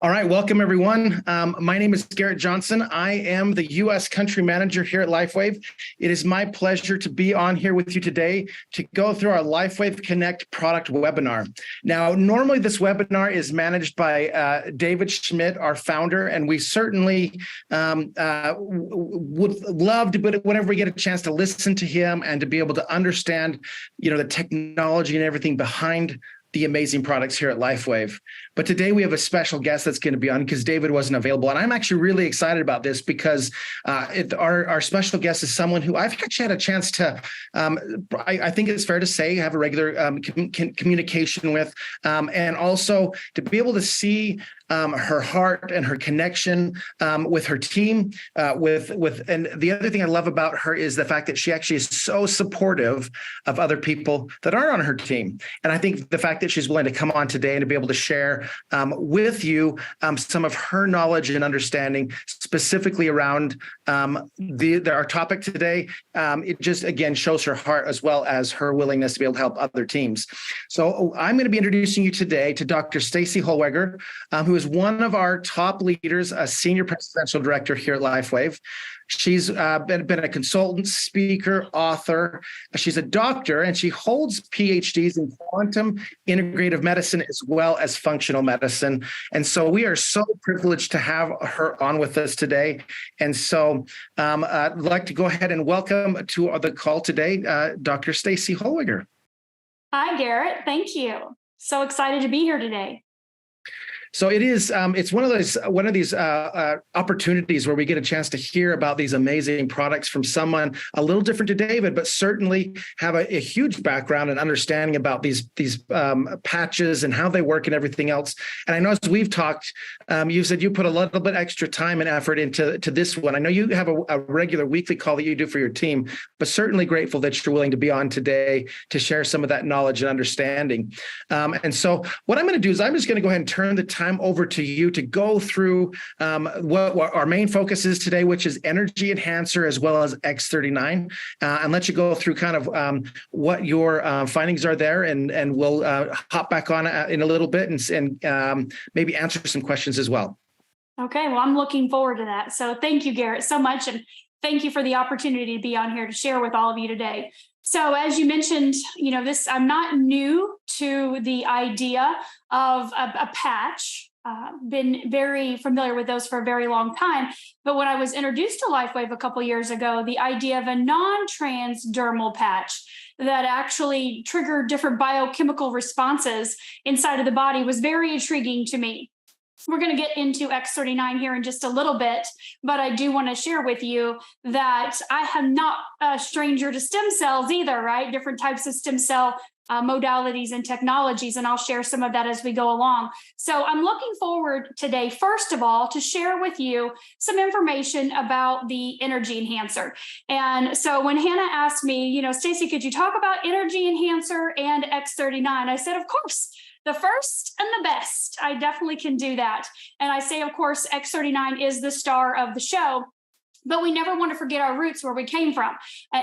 All right, welcome everyone. My name is Garrett Johnson. I am the U.S. Country Manager here at LifeWave. It is my pleasure to be on here with you today to go through our LifeWave Connect product webinar. Now, normally this webinar is managed by David Schmidt, our founder, and we certainly would love to, but whenever we get a chance to listen to him and to be able to understand, the technology and everything behind the amazing products here at LifeWave. But today we have a special guest that's going to be on because David wasn't available. And I'm actually really excited about this because our special guest is someone who I've actually had a chance to, I think it's fair to say, have a regular communication with, and also to be able to see her heart and her connection with her team, and the other thing I love about her is the fact that she actually is so supportive of other people that are on her team. And I think the fact that she's willing to come on today and to be able to share with you some of her knowledge and understanding specifically around our topic today, it just, again, shows her heart as well as her willingness to be able to help other teams. So I'm going to be introducing you today to Dr. Staci Holweger, who is one of our top leaders, a senior presidential director here at LifeWave. She's been a consultant, speaker, author. She's a doctor, and she holds PhDs in quantum integrative medicine as well as functional medicine. And so we are so privileged to have her on with us today. And so I'd like to go ahead and welcome to the call today, Dr. Staci Holweger. Hi, Garrett. Thank you. So excited to be here today. So it is. It's one of these opportunities where we get a chance to hear about these amazing products from someone a little different to David, but certainly have a huge background and understanding about these patches and how they work and everything else. And I know as we've talked, you said you put a little bit extra time and effort into this one. I know you have a regular weekly call that you do for your team, but certainly grateful that you're willing to be on today to share some of that knowledge and understanding. And so what I'm going to do is I'm just going to go ahead and turn the time over to you to go through what our main focus is today, which is energy enhancer as well as X39, and let you go through kind of what your findings are there, and we'll hop back on in a little bit and maybe answer some questions as well. Okay, well, I'm looking forward to that. So thank you, Garrett, so much, and thank you for the opportunity to be on here to share with all of you today. So as you mentioned, I'm not new to the idea of a patch. Been very familiar with those for a very long time. But when I was introduced to LifeWave a couple years ago, the idea of a non-transdermal patch that actually triggered different biochemical responses inside of the body was very intriguing to me. We're going to get into X39 here in just a little bit, but I do want to share with you that I am not a stranger to stem cells either, right? Different types of stem cell modalities and technologies, and I'll share some of that as we go along. So I'm looking forward today, first of all, to share with you some information about the energy enhancer. And so when Hannah asked me, Staci, could you talk about energy enhancer and X39? I said, of course. The first and the best. I definitely can do that. And I say, of course, X39 is the star of the show. But we never want to forget our roots, where we came from.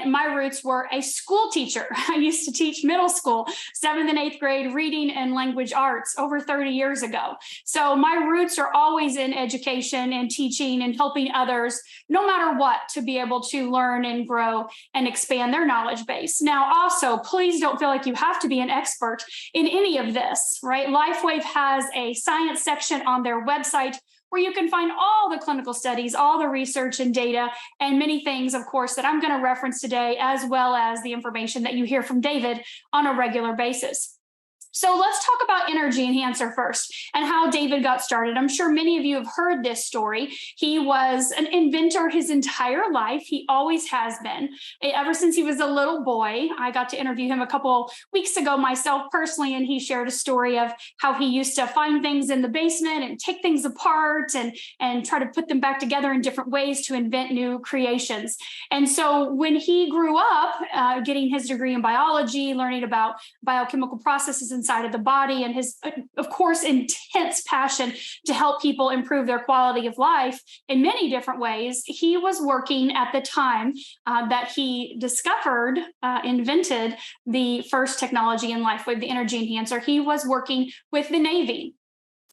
My roots were a school teacher. I used to teach middle school, 7th and 8th grade reading and language arts over 30 years ago. So my roots are always in education and teaching and helping others, no matter what, to be able to learn and grow and expand their knowledge base. Now, also, please don't feel like you have to be an expert in any of this, right? LifeWave has a science section on their website where you can find all the clinical studies, all the research and data, and many things, of course, that I'm going to reference today, as well as the information that you hear from David on a regular basis. So let's talk about energy enhancer first and how David got started. I'm sure many of you have heard this story. He was an inventor his entire life. He always has been. Ever since he was a little boy, I got to interview him a couple weeks ago myself personally, and he shared a story of how he used to find things in the basement and take things apart and try to put them back together in different ways to invent new creations. And so when he grew up, getting his degree in biology, learning about biochemical processes inside of the body, and his, of course, intense passion to help people improve their quality of life in many different ways, he was working at the time that he discovered, invented the first technology in LifeWave, the energy enhancer. He was working with the Navy.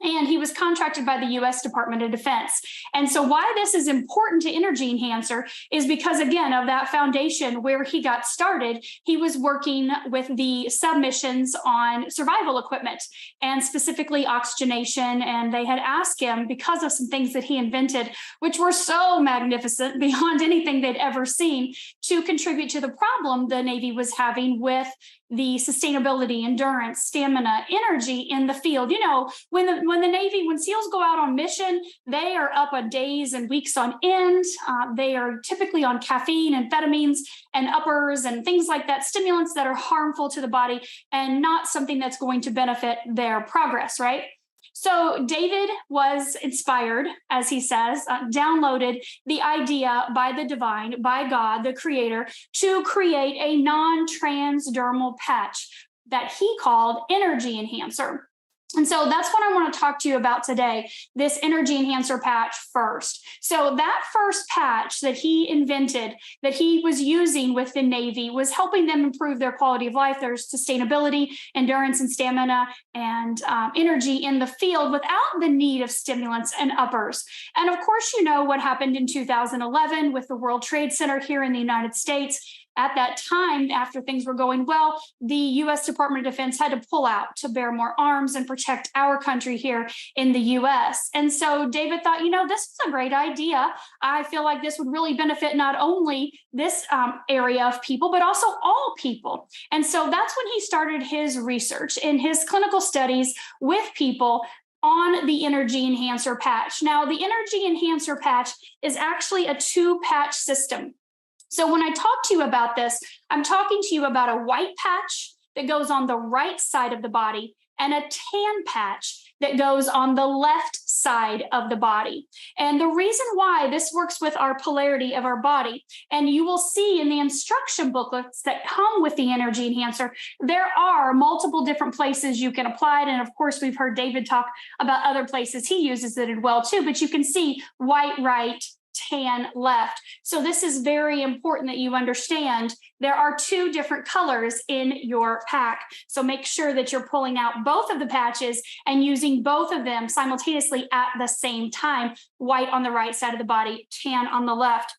And he was contracted by the US Department of Defense. And so why this is important to Energy Enhancer is because, again, of that foundation where he got started, he was working with the submissions on survival equipment and specifically oxygenation. And they had asked him, because of some things that he invented, which were so magnificent beyond anything they'd ever seen, to contribute to the problem the Navy was having with the sustainability, endurance, stamina, energy in the field. You know, when the Navy, when SEALs go out on mission, they are up on days and weeks on end. They are typically on caffeine, amphetamines, and uppers and things like that, stimulants that are harmful to the body and not something that's going to benefit their progress, right? So David was inspired, as he says, downloaded the idea by the divine, by God, the creator, to create a non-transdermal patch that he called Energy Enhancer. And so that's what I want to talk to you about today, this Energy Enhancer patch first. So that first patch that he invented, that he was using with the Navy, was helping them improve their quality of life, their sustainability, endurance and stamina, and energy in the field without the need of stimulants and uppers. And of course, you know what happened in 2011 with the World Trade Center here in the United States. At that time, after things were going well, the U.S. Department of Defense had to pull out to bear more arms and protect our country here in the U.S. And so David thought, you know, this is a great idea. I feel like this would really benefit not only this area of people, but also all people. And so that's when he started his research in his clinical studies with people on the Energy Enhancer patch. Now, the Energy Enhancer patch is actually a 2-patch system. So when I talk to you about this, I'm talking to you about a white patch that goes on the right side of the body and a tan patch that goes on the left side of the body. And the reason why this works with our polarity of our body, and you will see in the instruction booklets that come with the Energy Enhancer, there are multiple different places you can apply it. And of course, we've heard David talk about other places he uses it as well too, but you can see white right, tan left. So this is very important that you understand there are 2 different colors in your pack. So make sure that you're pulling out both of the patches and using both of them simultaneously at the same time, white on the right side of the body, tan on the left.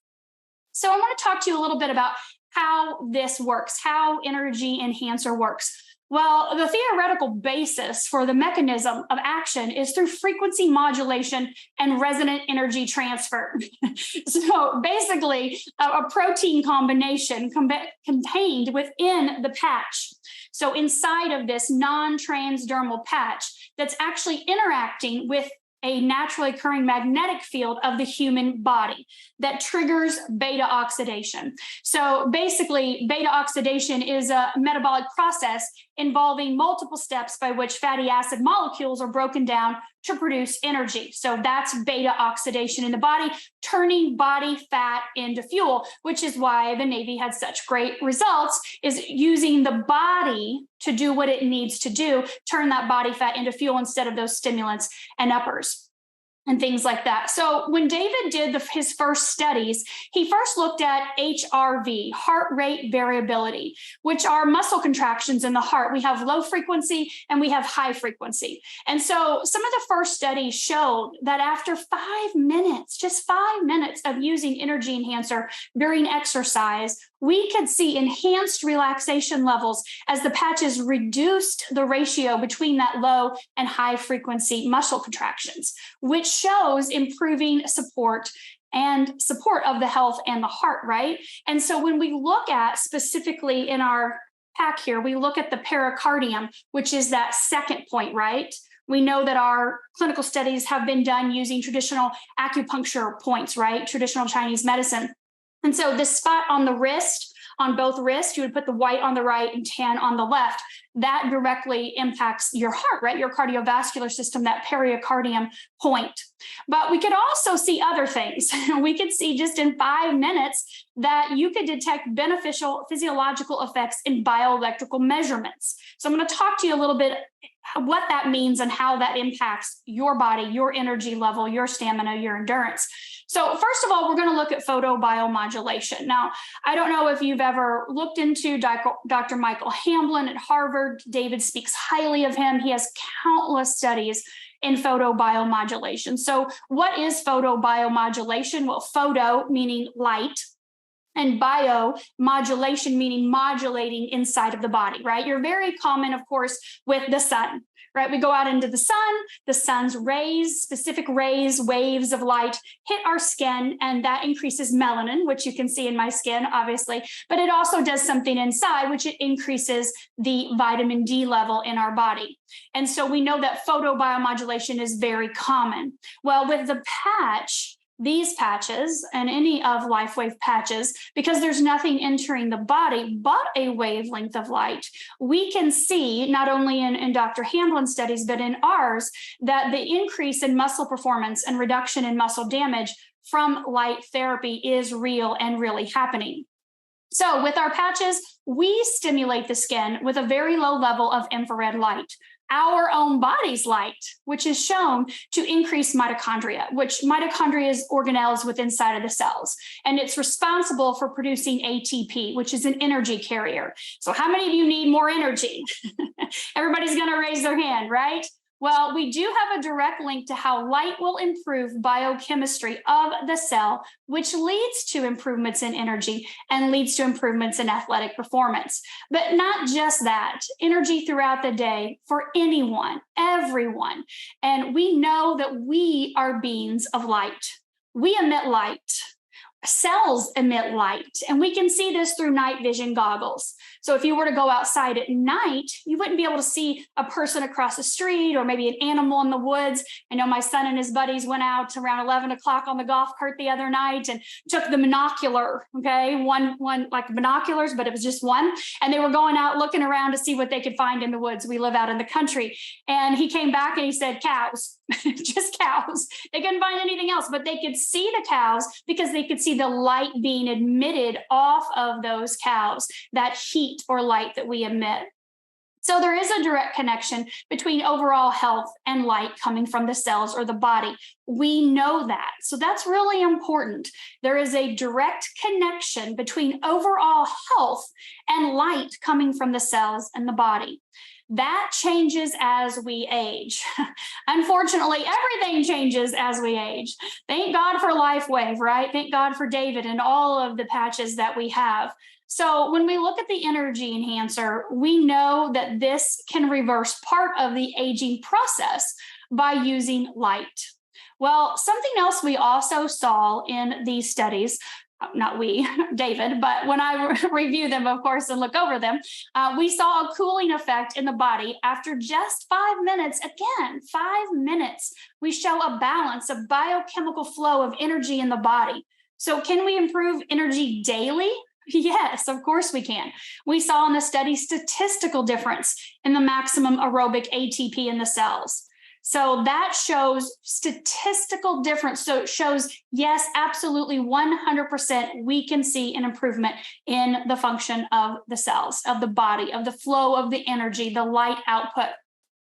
So I want to talk to you a little bit about how this works, how Energy Enhancer works. Well, the theoretical basis for the mechanism of action is through frequency modulation and resonant energy transfer. So basically, a protein combination contained within the patch. So inside of this non-transdermal patch that's actually interacting with a naturally occurring magnetic field of the human body that triggers beta oxidation. So basically, beta oxidation is a metabolic process involving multiple steps by which fatty acid molecules are broken down to produce energy. So that's beta oxidation in the body, turning body fat into fuel, which is why the Navy had such great results, is using the body to do what it needs to do, turn that body fat into fuel instead of those stimulants and uppers and things like that. So when David did his first studies, he first looked at HRV, heart rate variability, which are muscle contractions in the heart. We have low frequency and we have high frequency. And so some of the first studies showed that after 5 minutes, just 5 minutes of using Energy Enhancer during exercise, we could see enhanced relaxation levels as the patches reduced the ratio between that low and high frequency muscle contractions, which shows improving support of the health and the heart, right? And so when we look at specifically in our pack here, we look at the pericardium, which is that second point, right? We know that our clinical studies have been done using traditional acupuncture points, right? Traditional Chinese medicine. And so this spot on the wrist, on both wrists, you would put the white on the right and tan on the left. That directly impacts your heart, right? Your cardiovascular system, that pericardium point. But we could also see other things. We could see just in 5 minutes that you could detect beneficial physiological effects in bioelectrical measurements. So I'm going to talk to you a little bit what that means and how that impacts your body, your energy level, your stamina, your endurance. So first of all, we're going to look at photobiomodulation. Now, I don't know if you've ever looked into Dr. Michael Hamblin at Harvard. David speaks highly of him. He has countless studies in photobiomodulation. So what is photobiomodulation? Well, photo meaning light, and biomodulation meaning modulating inside of the body, right? You're very common, of course, with the sun, right? We go out into the sun's rays, specific rays, waves of light hit our skin, and that increases melanin, which you can see in my skin, obviously, but it also does something inside, which it increases the vitamin D level in our body. And so we know that photobiomodulation is very common. Well, with the patch, these patches and any of LifeWave patches, because there's nothing entering the body but a wavelength of light, we can see not only in Dr. Hamlin's studies, but in ours, that the increase in muscle performance and reduction in muscle damage from light therapy is real and really happening. So with our patches, we stimulate the skin with a very low level of infrared light, our own body's light, which is shown to increase mitochondria, which mitochondria is organelles within inside of the cells. And it's responsible for producing ATP, which is an energy carrier. So how many of you need more energy? Everybody's going to raise their hand, right? Well, we do have a direct link to how light will improve biochemistry of the cell, which leads to improvements in energy and leads to improvements in athletic performance. But not just that, energy throughout the day for anyone, everyone. And we know that we are beings of light. We emit light. Cells emit light, and we can see this through night vision goggles. So if you were to go outside at night, you wouldn't be able to see a person across the street or maybe an animal in the woods. I know my son and his buddies went out around 11 o'clock on the golf cart the other night and took the monocular, okay, one like binoculars, but it was just one. And they were going out looking around to see what they could find in the woods. We live out in the country. And he came back and he said, cows, just cows. They couldn't find anything else, but they could see the cows because they could see the light being emitted off of those cows, that heat or light that we emit. So there is a direct connection between overall health and light coming from the cells or the body. We know that. So that's really important. There is a direct connection between overall health and light coming from the cells and the body. That changes as we age. Unfortunately, everything changes as we age. Thank God for LifeWave, right? Thank God for David and all of the patches that we have. So when we look at the energy enhancer, we know that this can reverse part of the aging process by using light. Well, something else we also saw in these studies, not we, David, but when I review them, of course, and look over them, we saw a cooling effect in the body after just 5 minutes. Again, 5 minutes, we show a balance of biochemical flow of energy in the body. So can we improve energy daily? Yes, of course we can. We saw in the study statistical difference in the maximum aerobic ATP in the cells. So that shows statistical difference. So it shows, yes, absolutely 100%, we can see an improvement in the function of the cells, of the body, of the flow of the energy, the light output.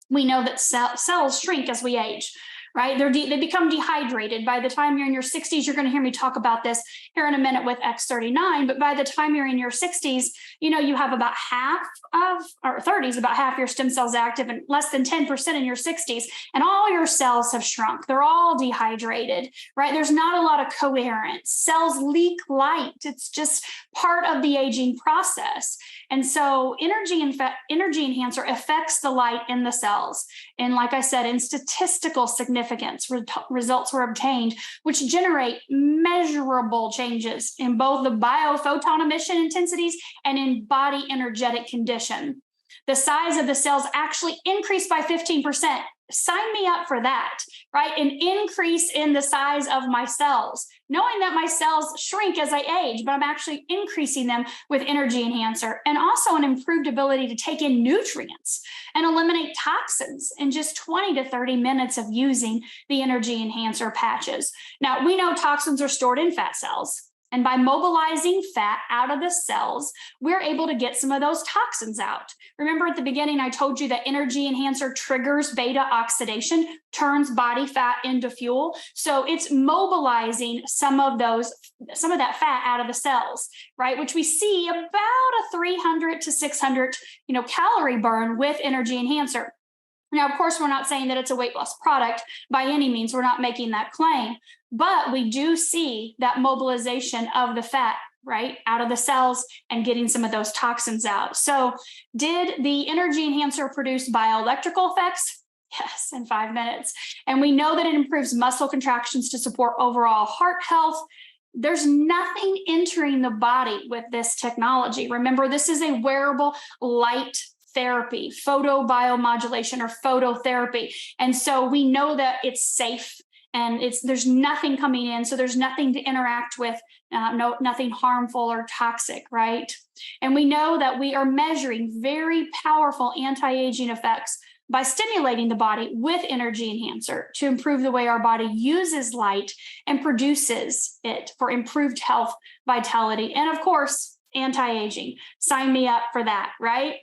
We know that cells shrink as we age, right? They become dehydrated. By the time you're in your 60s, you're going to hear me talk about this here in a minute with X39. But by the time you're in your 60s, you have about half of, or 30s, about half your stem cells active and less than 10% in your 60s. And all your cells have shrunk. They're all dehydrated, right? There's not a lot of coherence. Cells leak light. It's just part of the aging process. And so energy enhancer affects the light in the cells. And like I said, in statistical significance, results were obtained, which generate measurable changes in both the biophoton emission intensities and in body energetic condition. The size of the cells actually increased by 15%. Sign me up for that, right? An increase in the size of my cells, knowing that my cells shrink as I age, but I'm actually increasing them with energy enhancer, and also an improved ability to take in nutrients and eliminate toxins in just 20 to 30 minutes of using the energy enhancer patches. Now, we know toxins are stored in fat cells. And by mobilizing fat out of the cells, we're able to get some of those toxins out. Remember at the beginning, I told you that energy enhancer triggers beta oxidation, turns body fat into fuel. So it's mobilizing some of that fat out of the cells, right? Which we see about a 300 to 600, calorie burn with energy enhancer. Now, of course, we're not saying that it's a weight loss product by any means. We're not making that claim, but we do see that mobilization of the fat, right, out of the cells and getting some of those toxins out. So did the energy enhancer produce bioelectrical effects? Yes, in 5 minutes. And we know that it improves muscle contractions to support overall heart health. There's nothing entering the body with this technology. Remember, this is a wearable light therapy, photobiomodulation or phototherapy. And so we know that it's safe and there's nothing coming in. So there's nothing to interact with, nothing harmful or toxic, right? And we know that we are measuring very powerful anti-aging effects by stimulating the body with energy enhancer to improve the way our body uses light and produces it for improved health, vitality, and of course, anti-aging. Sign me up for that, right?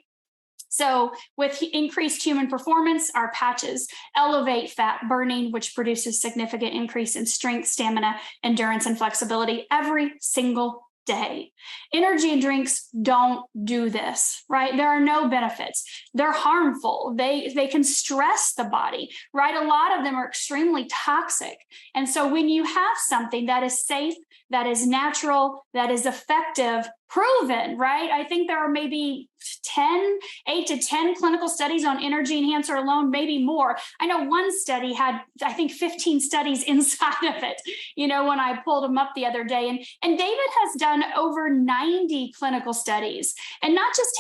So with increased human performance, our patches elevate fat burning, which produces significant increase in strength, stamina, endurance, and flexibility every single day. Energy drinks don't do this, right? There are no benefits. They're harmful. They can stress the body, right? A lot of them are extremely toxic. And so when you have something that is safe, that is natural, that is effective, proven, right? I think there are maybe 8 to 10 clinical studies on energy enhancer alone, maybe more. I know one study had, I think, 15 studies inside of it, when I pulled them up the other day. And David has done over 90 clinical studies, and not just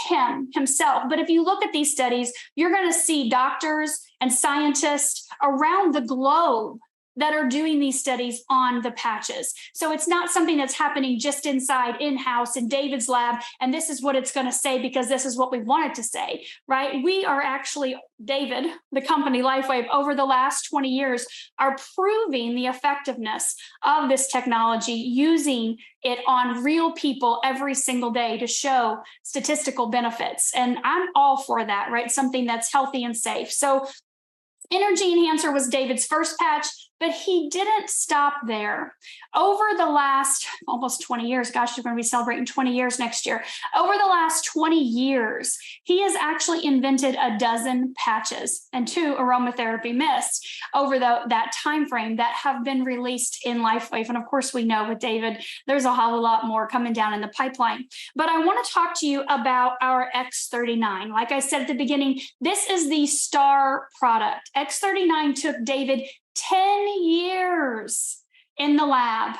himself, but if you look at these studies, you're going to see doctors and scientists around the globe that are doing these studies on the patches. So it's not something that's happening just in-house in David's lab, and this is what it's going to say because this is what we want it to say, right? We are actually, David, the company LifeWave, over the last 20 years, are proving the effectiveness of this technology, using it on real people every single day to show statistical benefits. And I'm all for that, right? Something that's healthy and safe. So energy enhancer was David's first patch, but he didn't stop there. Over the last almost 20 years, gosh, we're going to be celebrating 20 years next year. Over the last 20 years, he has actually invented a dozen patches and 2 aromatherapy mists over that time frame that have been released in LifeWave. And of course, we know with David, there's a whole lot more coming down in the pipeline. But I want to talk to you about our X39. Like I said at the beginning, this is the star product. X39 took David 10 years in the lab,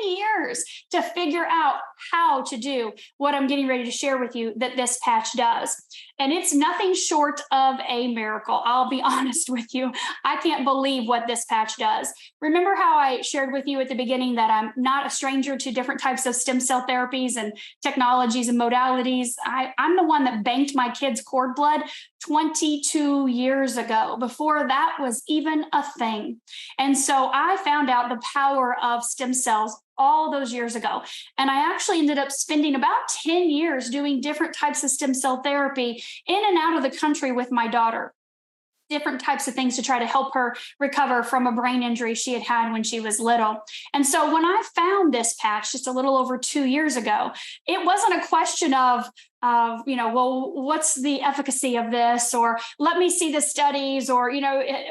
10 years to figure out how to do what I'm getting ready to share with you that this patch does. And it's nothing short of a miracle. I'll be honest with you. I can't believe what this patch does. Remember how I shared with you at the beginning that I'm not a stranger to different types of stem cell therapies and technologies and modalities? I'm the one that banked my kids' cord blood 22 years ago, before that was even a thing. And so I found out the power of stem cells all those years ago. And I actually ended up spending about 10 years doing different types of stem cell therapy in and out of the country with my daughter. Different types of things to try to help her recover from a brain injury she had had when she was little. And so when I found this patch just a little over 2 years ago, it wasn't a question of well, what's the efficacy of this? Or let me see the studies, or,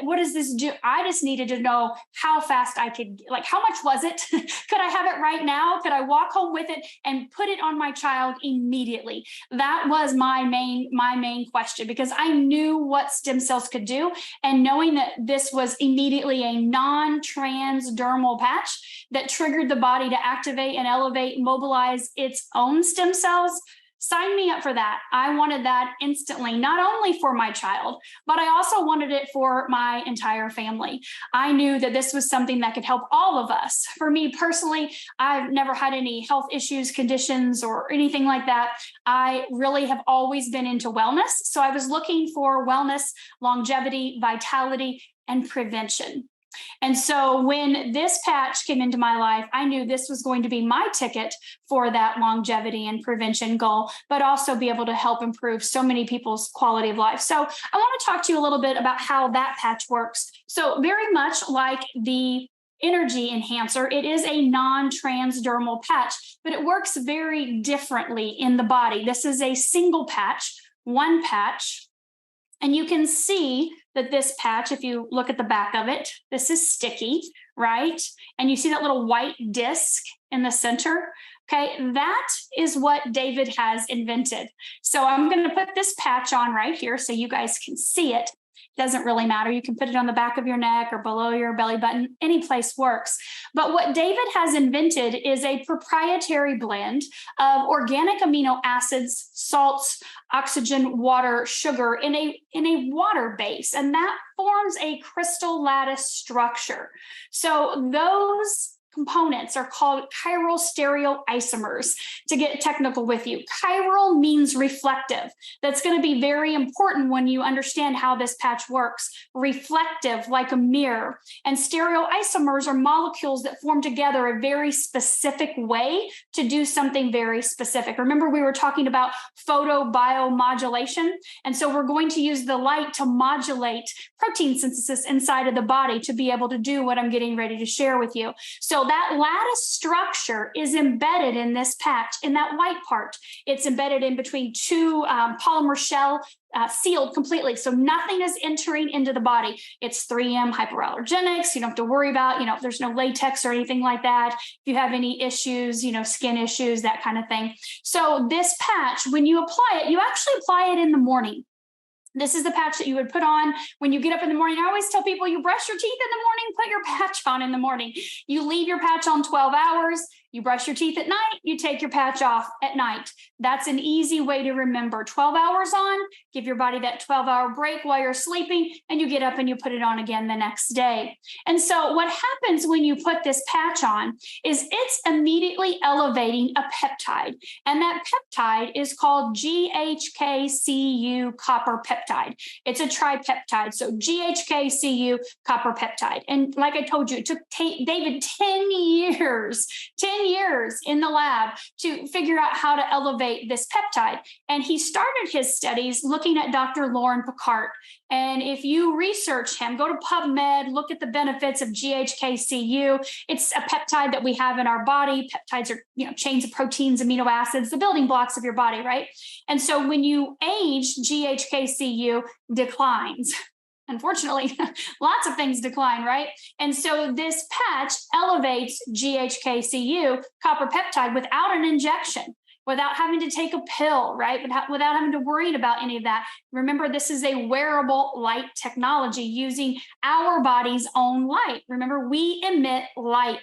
what does this do? I just needed to know how fast I could, like, how much was it? Could I have it right now? Could I walk home with it and put it on my child immediately? That was my main question, because I knew what stem cells could do. And knowing that this was immediately a non-transdermal patch that triggered the body to activate and elevate, mobilize its own stem cells, sign me up for that. I wanted that instantly, not only for my child, but I also wanted it for my entire family. I knew that this was something that could help all of us. For me personally, I've never had any health issues, conditions, or anything like that. I really have always been into wellness. So I was looking for wellness, longevity, vitality, and prevention. And so when this patch came into my life, I knew this was going to be my ticket for that longevity and prevention goal, but also be able to help improve so many people's quality of life. So I want to talk to you a little bit about how that patch works. So very much like the energy enhancer, it is a non-transdermal patch, but it works very differently in the body. This is a single patch, one patch. And you can see that this patch, if you look at the back of it, this is sticky, right? And you see that little white disc in the center. Okay, that is what David has invented. So I'm going to put this patch on right here so you guys can see it. Doesn't really matter. You can put it on the back of your neck or below your belly button. Any place works. But what David has invented is a proprietary blend of organic amino acids, salts, oxygen, water, sugar in a water base. And that forms a crystal lattice structure. So those components are called chiral stereoisomers, to get technical with you. Chiral means reflective. That's going to be very important when you understand how this patch works. Reflective, like a mirror. And stereoisomers are molecules that form together a very specific way to do something very specific. Remember, we were talking about photobiomodulation. And so we're going to use the light to modulate protein synthesis inside of the body to be able to do what I'm getting ready to share with you. So that lattice structure is embedded in this patch, in that white part. It's embedded in between two polymer shell, sealed completely. So nothing is entering into the body. It's 3M hypoallergenics. You don't have to worry about, there's no latex or anything like that. If you have any issues, skin issues, that kind of thing. So this patch, when you apply it, you actually apply it in the morning. This is the patch that you would put on when you get up in the morning. I always tell people, you brush your teeth in the morning, put your patch on in the morning. You leave your patch on 12 hours. You brush your teeth at night, you take your patch off at night. That's an easy way to remember. 12 hours on, give your body that 12-hour break while you're sleeping, and you get up and you put it on again the next day. And so what happens when you put this patch on is it's immediately elevating a peptide. And that peptide is called GHKCU copper peptide. It's a tripeptide. So GHKCU copper peptide. And like I told you, it took David 10 years in the lab to figure out how to elevate this peptide. And he started his studies looking at Dr. Lauren Picard. And if you research him, go to PubMed, look at the benefits of GHKCU. It's a peptide that we have in our body. Peptides are, chains of proteins, amino acids, the building blocks of your body, right? And so when you age, GHKCU declines. Unfortunately, lots of things decline, right? And so this patch elevates GHKCU copper peptide without an injection, without having to take a pill, right? Without having to worry about any of that. Remember, this is a wearable light technology using our body's own light. Remember, we emit light.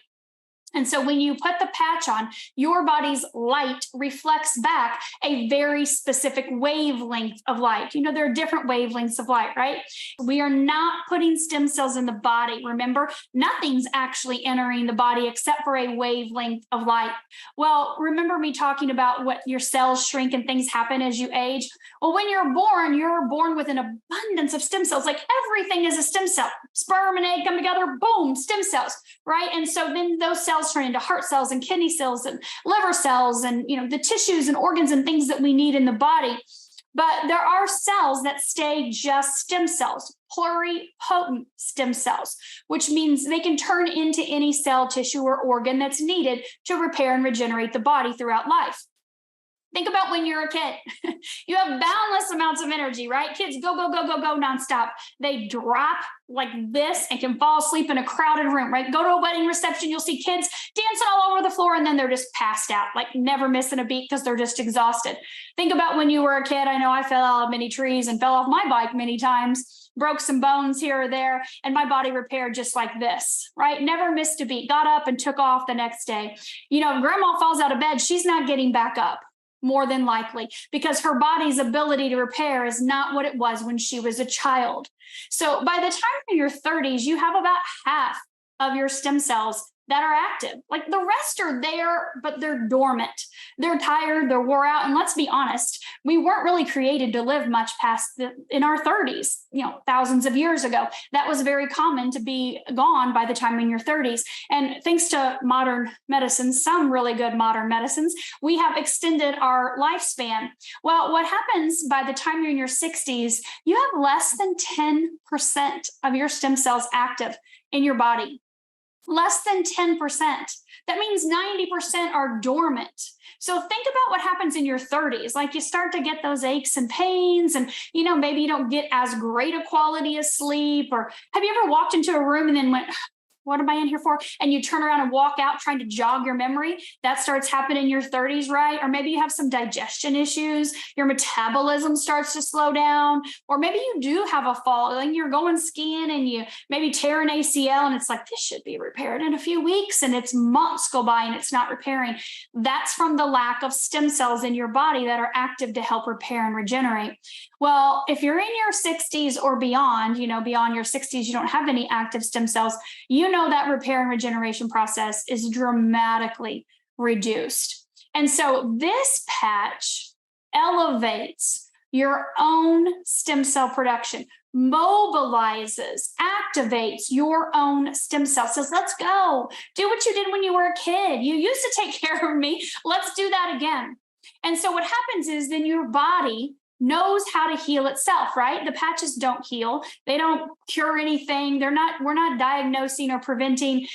And so when you put the patch on, your body's light reflects back a very specific wavelength of light. There are different wavelengths of light, right? We are not putting stem cells in the body. Remember, nothing's actually entering the body except for a wavelength of light. Well, remember me talking about what your cells shrink and things happen as you age? Well, when you're born with an abundance of stem cells. Like everything is a stem cell. Sperm and egg come together, boom, stem cells, right? And so then those cells turn into heart cells and kidney cells and liver cells and the tissues and organs and things that we need in the body. But there are cells that stay just stem cells, pluripotent stem cells, which means they can turn into any cell, tissue, or organ that's needed to repair and regenerate the body throughout life. Think about when you're a kid. You have boundless amounts of energy, right? Kids go, go, go, go, go nonstop. They drop like this and can fall asleep in a crowded room, right? Go to a wedding reception, you'll see kids dancing all over the floor and then they're just passed out, like never missing a beat because they're just exhausted. Think about when you were a kid. I know I fell out of many trees and fell off my bike many times, broke some bones here or there, and my body repaired just like this, right? Never missed a beat, got up and took off the next day. Grandma falls out of bed, she's not getting back up. More than likely, because her body's ability to repair is not what it was when she was a child. So by the time in your 30s, you have about half of your stem cells that are active. Like the rest are there, but they're dormant. They're tired, they're wore out. And let's be honest, we weren't really created to live much past in our 30s, thousands of years ago. That was very common to be gone by the time in your 30s. And thanks to modern medicine, some really good modern medicines, we have extended our lifespan. Well, what happens by the time you're in your 60s, you have less than 10% of your stem cells active in your body. Less than 10%. That means 90% are dormant. So think about what happens in your 30s. Like you start to get those aches and pains, and maybe you don't get as great a quality of sleep. Or have you ever walked into a room and then went, what am I in here for? And you turn around and walk out trying to jog your memory. That starts happening in your 30s, right? Or maybe you have some digestion issues. Your metabolism starts to slow down. Or maybe you do have a fall, like you're going skiing and you maybe tear an ACL and it's like, this should be repaired in a few weeks, and it's months go by and it's not repairing. That's from the lack of stem cells in your body that are active to help repair and regenerate. Well, if you're in your 60s or beyond, beyond your 60s, you don't have any active stem cells, that repair and regeneration process is dramatically reduced. And so this patch elevates your own stem cell production, mobilizes, activates your own stem cells. Says, let's go. Do what you did when you were a kid. You used to take care of me. Let's do that again. And so what happens is then your body knows how to heal itself, right? The patches don't heal. They don't cure anything. We're not diagnosing or preventing,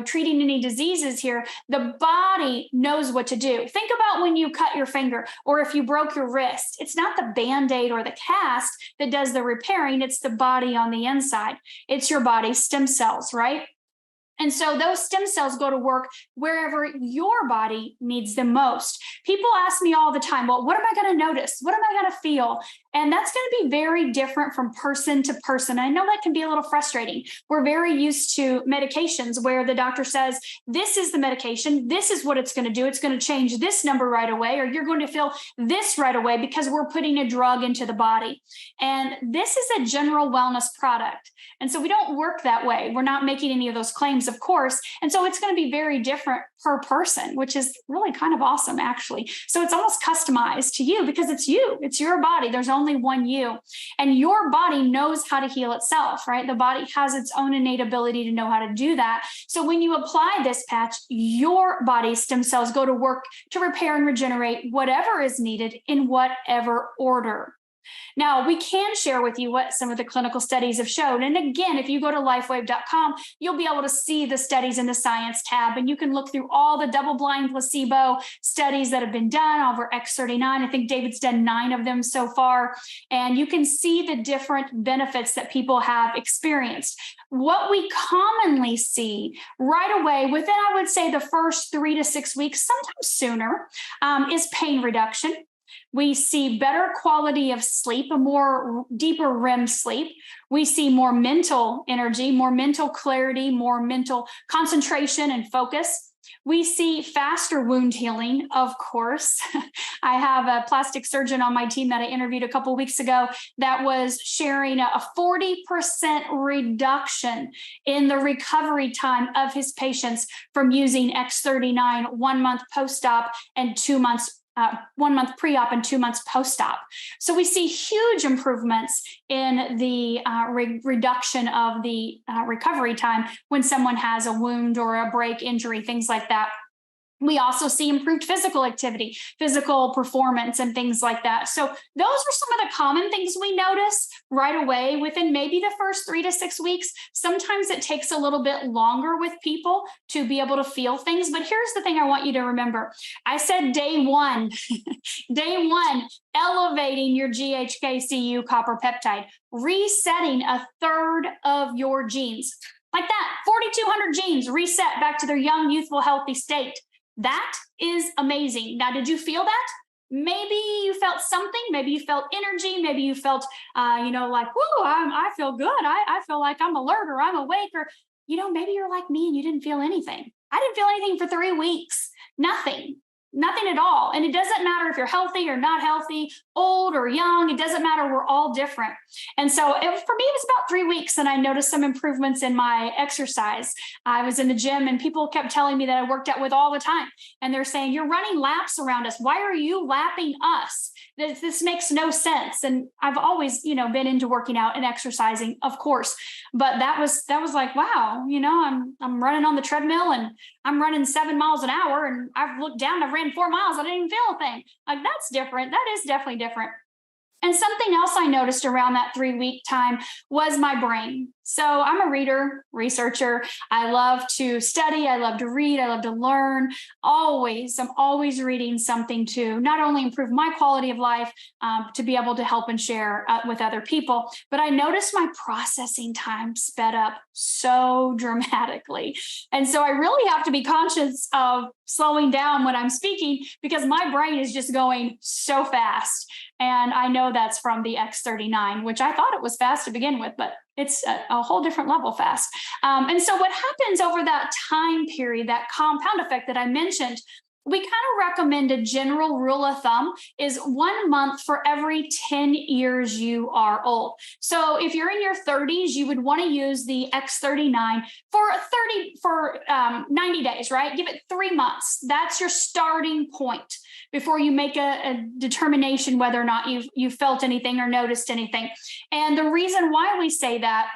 treating any diseases here. The body knows what to do. Think about when you cut your finger or if you broke your wrist. It's not the Band-Aid or the cast that does the repairing. It's the body on the inside. It's your body's stem cells, right? And so those stem cells go to work wherever your body needs them most. People ask me all the time, well, what am I going to notice? What am I going to feel? And that's going to be very different from person to person. I know that can be a little frustrating. We're very used to medications where the doctor says, this is the medication. This is what it's going to do. It's going to change this number right away, or you're going to feel this right away because we're putting a drug into the body. And this is a general wellness product. And so we don't work that way. We're not making any of those claims, of course. And so it's going to be very different per person, which is really kind of awesome, actually. So it's almost customized to you because it's you. It's your body. There's only one you. And your body knows how to heal itself, right? The body has its own innate ability to know how to do that. So when you apply this patch, your body's stem cells go to work to repair and regenerate whatever is needed in whatever order. Now, we can share with you what some of the clinical studies have shown. And again, if you go to lifewave.com, you'll be able to see the studies in the science tab, and you can look through all the double-blind placebo studies that have been done over X39. I think David's done 9 of them so far, and you can see the different benefits that people have experienced. What we commonly see right away within, I would say, the first 3 to 6 weeks, sometimes sooner, is pain reduction. We see better quality of sleep, a more deeper REM sleep. We see more mental energy, more mental clarity, more mental concentration and focus. We see faster wound healing, of course. I have a plastic surgeon on my team that I interviewed a couple of weeks ago that was sharing a 40% reduction in the recovery time of his patients from using X39 1 month post-op and 2 months 1 month pre-op and 2 months post-op. So we see huge improvements in the reduction of the recovery time when someone has a wound or a break, injury, things like that. We also see improved physical activity, physical performance, and things like that. So those are some of the common things we notice right away within maybe the first 3 to 6 weeks. Sometimes it takes a little bit longer with people to be able to feel things. But here's the thing I want you to remember. I said day one, day one, elevating your GHK-Cu copper peptide, resetting a third of your genes. Like that, 4,200 genes reset back to their young, youthful, healthy state. That is amazing. Now, did you feel that? Maybe you felt something. Maybe you felt energy. Maybe you felt, like, whoa, I feel good. I feel like I'm alert or I'm awake. Or, maybe you're like me and you didn't feel anything. I didn't feel anything for 3 weeks. Nothing at all. And it doesn't matter if you're healthy or not healthy, old or young. It doesn't matter. We're all different. And so for me, it was about 3 weeks, and I noticed some improvements in my exercise. I was in the gym, and people kept telling me that I worked out with all the time. And they're saying, you're running laps around us. Why are you lapping us? This makes no sense. And I've always, been into working out and exercising, of course. But that was like, wow, I'm running on the treadmill and I'm running 7 miles an hour, and I've looked down, I've ran 4 miles. I didn't even feel a thing. Like, that's different. That is definitely different. And something else I noticed around that 3 week time was my brain. So I'm a reader, researcher. I love to study. I love to read. I love to learn. I'm always reading something to not only improve my quality of life, to be able to help and share with other people, but I noticed my processing time sped up so dramatically. And so I really have to be conscious of slowing down when I'm speaking because my brain is just going so fast. And I know that's from the X39, which I thought it was fast to begin with, but it's a whole different level fast. And so what happens over that time period, that compound effect that I mentioned, we kind of recommend a general rule of thumb is 1 month for every 10 years you are old. So if you're in your 30s, you would want to use the X39 for 90 days, right? Give it 3 months. That's your starting point before you make a determination whether or not you've felt anything or noticed anything. And the reason why we say that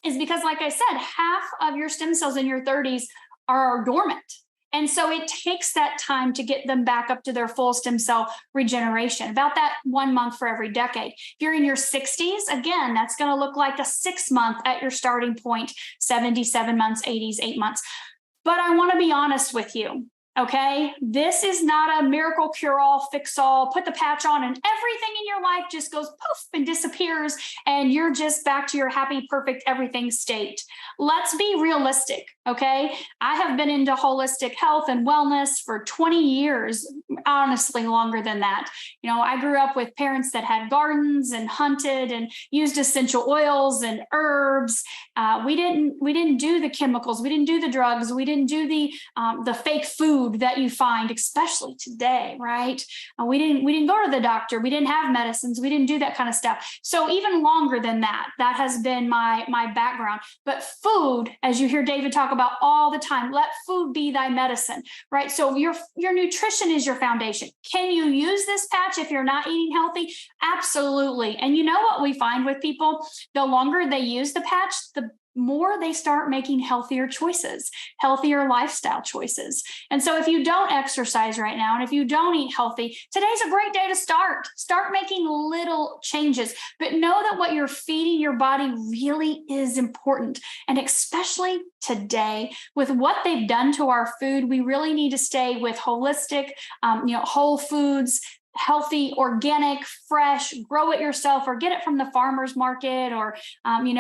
is because, like I said, half of your stem cells in your 30s are dormant. And so it takes that time to get them back up to their full stem cell regeneration, about that 1 month for every decade. If you're in your 60s, again, that's going to look like a 6 month at your starting point, 77 months, 80s, 8 months. But I want to be honest with you. Okay, this is not a miracle cure all, fix all, put the patch on and everything in your life just goes poof and disappears and you're just back to your happy, perfect, everything state. Let's be realistic. Okay, I have been into holistic health and wellness for 20 years, honestly, longer than that. You know, I grew up with parents that had gardens and hunted and used essential oils and herbs. We didn't do the chemicals. We didn't do the drugs. We didn't do the fake food that you find, especially today, right? We didn't go to the doctor. We didn't have medicines. We didn't do that kind of stuff. So even longer than that, that has been my background. But food, as you hear David talk about all the time, let food be thy medicine, right? So your nutrition is your foundation. Can you use this patch if you're not eating healthy? Absolutely. And you know what we find with people, the longer they use the patch, the more they start making healthier choices, healthier lifestyle choices. And so if you don't exercise right now, and if you don't eat healthy, today's a great day to start making little changes, but know that what you're feeding your body really is important. And especially today with what they've done to our food, we really need to stay with holistic, whole foods, healthy, organic, fresh, grow it yourself or get it from the farmer's market or,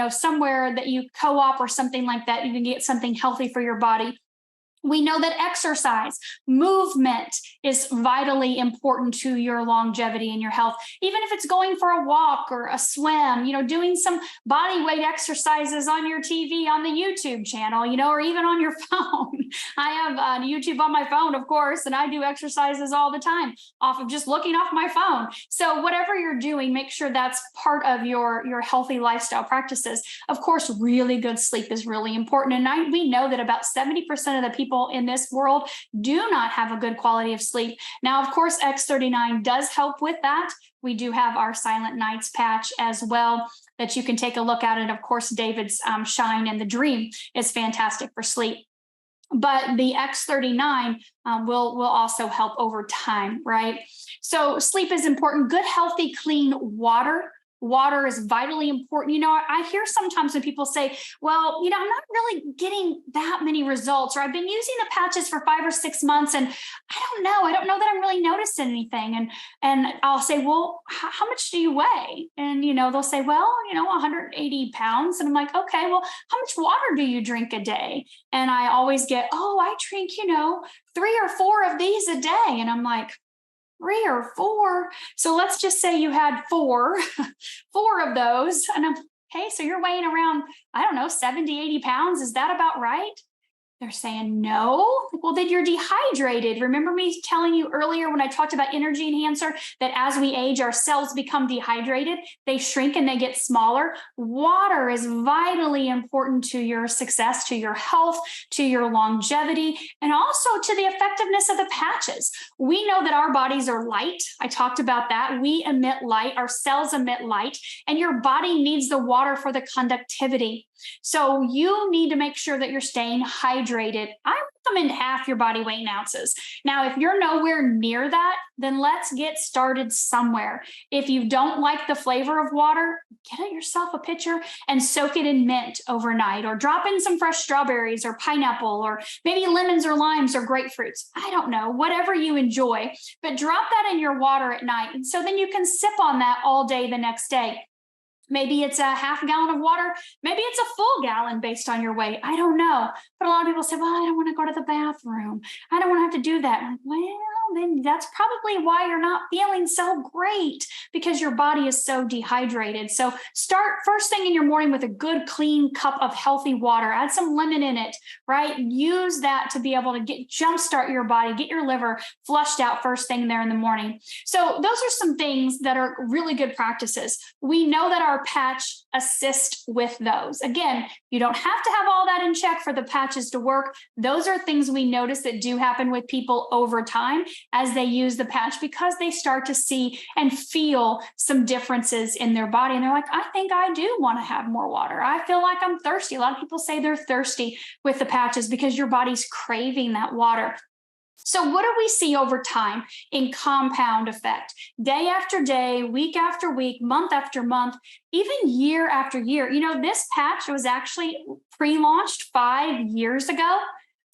somewhere that you co-op or something like that. You can get something healthy for your body. We know that exercise, movement is vitally important to your longevity and your health. Even if it's going for a walk or a swim, doing some body weight exercises on your TV, on the YouTube channel, or even on your phone. I have YouTube on my phone, of course, and I do exercises all the time off of just looking off my phone. So whatever you're doing, make sure that's part of your healthy lifestyle practices. Of course, really good sleep is really important. And we know that about 70% of the people in this world do not have a good quality of sleep. Now, of course, X39 does help with that. We do have our Silent Nights patch as well that you can take a look at. And of course, David's Shine and the Dream is fantastic for sleep. But the X39 will also help over time, right? So sleep is important. Good, healthy, clean water. Water is vitally important. I hear sometimes when people say, well, I'm not really getting that many results, or I've been using the patches for 5 or 6 months and I don't know that I'm really noticing anything. And I'll say, well, how much do you weigh? And, they'll say, well, 180 pounds. And I'm like, okay, well, how much water do you drink a day? And I always get, I drink, 3 or 4 of these a day. And I'm like, 3 or 4. So let's just say you had 4 of those. And okay, so you're weighing around, 70, 80 pounds. Is that about right? They're saying no. Well, then you're dehydrated. Remember me telling you earlier when I talked about energy enhancer that as we age, our cells become dehydrated. They shrink and they get smaller. Water is vitally important to your success, to your health, to your longevity, and also to the effectiveness of the patches. We know that our bodies are light. I talked about that. We emit light. Our cells emit light, and your body needs the water for the conductivity. So you need to make sure that you're staying hydrated. I recommend half your body weight in ounces. Now, if you're nowhere near that, then let's get started somewhere. If you don't like the flavor of water, get yourself a pitcher and soak it in mint overnight, or drop in some fresh strawberries or pineapple, or maybe lemons or limes or grapefruits. I don't know, whatever you enjoy, but drop that in your water at night. And so then you can sip on that all day the next day. Maybe it's a half gallon of water. Maybe it's a full gallon based on your weight. I don't know. But a lot of people say, well, I don't want to go to the bathroom. I don't want to have to do that. I'm like, well, then that's probably why you're not feeling so great, because your body is so dehydrated. So start first thing in your morning with a good, clean cup of healthy water. Add some lemon in it, right? Use that to be able to jumpstart your body, get your liver flushed out first thing there in the morning. So those are some things that are really good practices. We know that our patch assist with those. Again, you don't have to have all that in check for the patches to work. Those are things we notice that do happen with people over time as they use the patch, because they start to see and feel some differences in their body. And they're like, I think I do want to have more water. I feel like I'm thirsty. A lot of people say they're thirsty with the patches because your body's craving that water. So what do we see over time in compound effect? Day after day, week after week, month after month, even year after year. You know, this patch was actually pre-launched 5 years ago.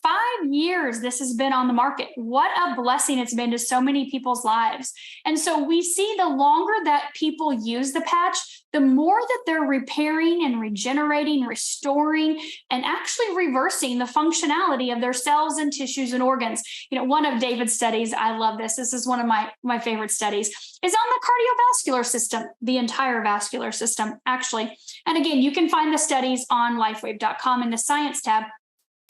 5 years this has been on the market. What a blessing it's been to so many people's lives. And so we see the longer that people use the patch, the more that they're repairing and regenerating, restoring, and actually reversing the functionality of their cells and tissues and organs. You know, one of David's studies, I love this. This is one of my favorite studies, is on the cardiovascular system, the entire vascular system, actually. And again, you can find the studies on LifeWave.com in the science tab.